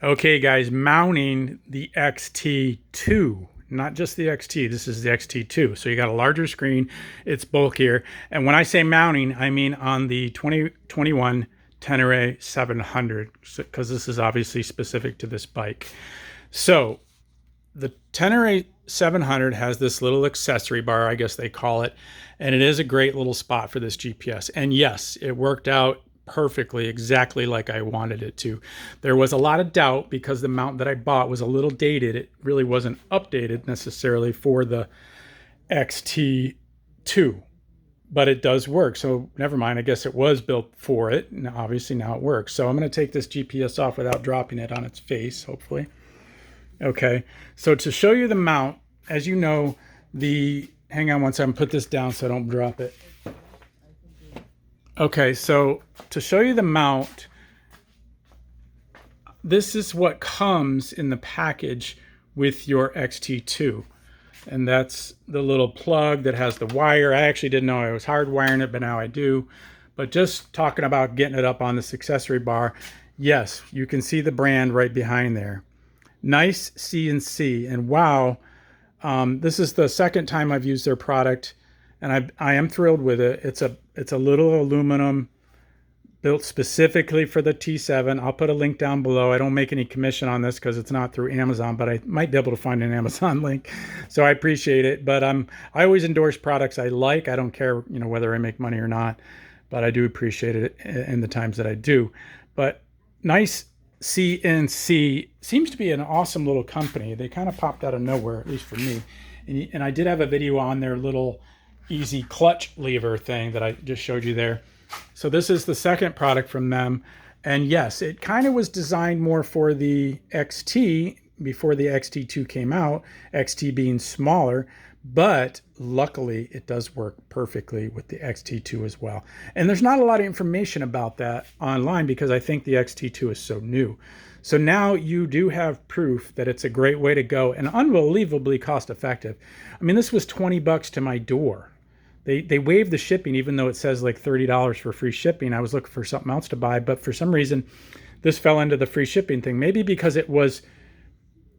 Okay, guys, mounting the XT2, not just the XT. This is the XT2. So you got a larger screen. It's bulkier. And when I say mounting, I mean on the 2021 Tenere 700, because this is obviously specific to this bike. So the Tenere 700 has this little accessory bar, I guess they call it, and it is a great little spot for this GPS. And yes, it worked out perfectly, exactly like I wanted it to. There was a lot of doubt because the mount that I bought was a little dated. It really wasn't updated necessarily for the XT2, but it does work. So never mind, I guess it was built for it, and obviously now it works. So I'm going to take this GPS off without dropping it on its face, hopefully. Okay, so to show you the mount, as you know, hang on one second, put this down so I don't drop it. Okay, so to show you the mount, this is what comes in the package with your XT2. And that's the little plug that has the wire. I actually didn't know I was hardwiring it, but now I do. But just talking about getting it up on this accessory bar, yes, you can see the brand right behind there. Nice CNC, and wow, this is the second time I've used their product, and I am thrilled with it. It's a little aluminum built specifically for the T7. I'll put a link down below. I don't make any commission on this because it's not through Amazon, but I might be able to find an Amazon link, so I appreciate it. But I always endorse products I like. I don't care, whether I make money or not, but I do appreciate it in the times that I do. But nice CNC seems to be an awesome little company. They kind of popped out of nowhere, at least for me. And I did have a video on their little easy clutch lever thing that I just showed you there. So this is the second product from them. And yes, it kind of was designed more for the XT before the XT2 came out, XT being smaller, but luckily it does work perfectly with the XT2 as well. And there's not a lot of information about that online because I think the XT2 is so new. So now you do have proof that it's a great way to go and unbelievably cost effective. I mean, this was 20 bucks to my door. They waived the shipping, even though it says like $30 for free shipping. I was looking for something else to buy, but for some reason this fell into the free shipping thing. Maybe because it was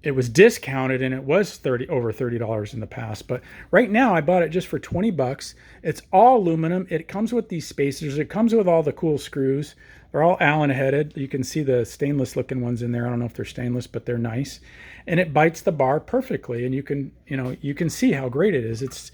discounted and it was over $30 in the past. But right now I bought it just for 20 bucks. It's all aluminum. It comes with these spacers. It comes with all the cool screws. They're all Allen headed. You can see the stainless looking ones in there. I don't know if they're stainless, but they're nice. And it bites the bar perfectly. And you can see how great it is. It's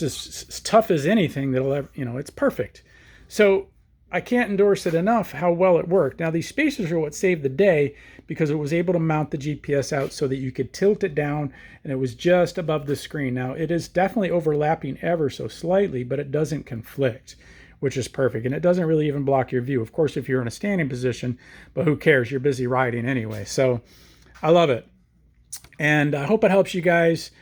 as tough as anything that'll ever, it's perfect. So I can't endorse it enough how well it worked. Now these spacers are what saved the day because it was able to mount the GPS out so that you could tilt it down and it was just above the screen. Now it is definitely overlapping ever so slightly, but it doesn't conflict, which is perfect. And it doesn't really even block your view. Of course, if you're in a standing position, but who cares? You're busy riding anyway. So I love it. And I hope it helps you guys.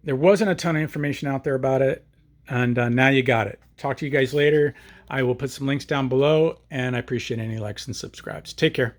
There wasn't a ton of information out there about it, and now you got it. Talk to you guys later. I will put some links down below, and I appreciate any likes and subscribes. Take care.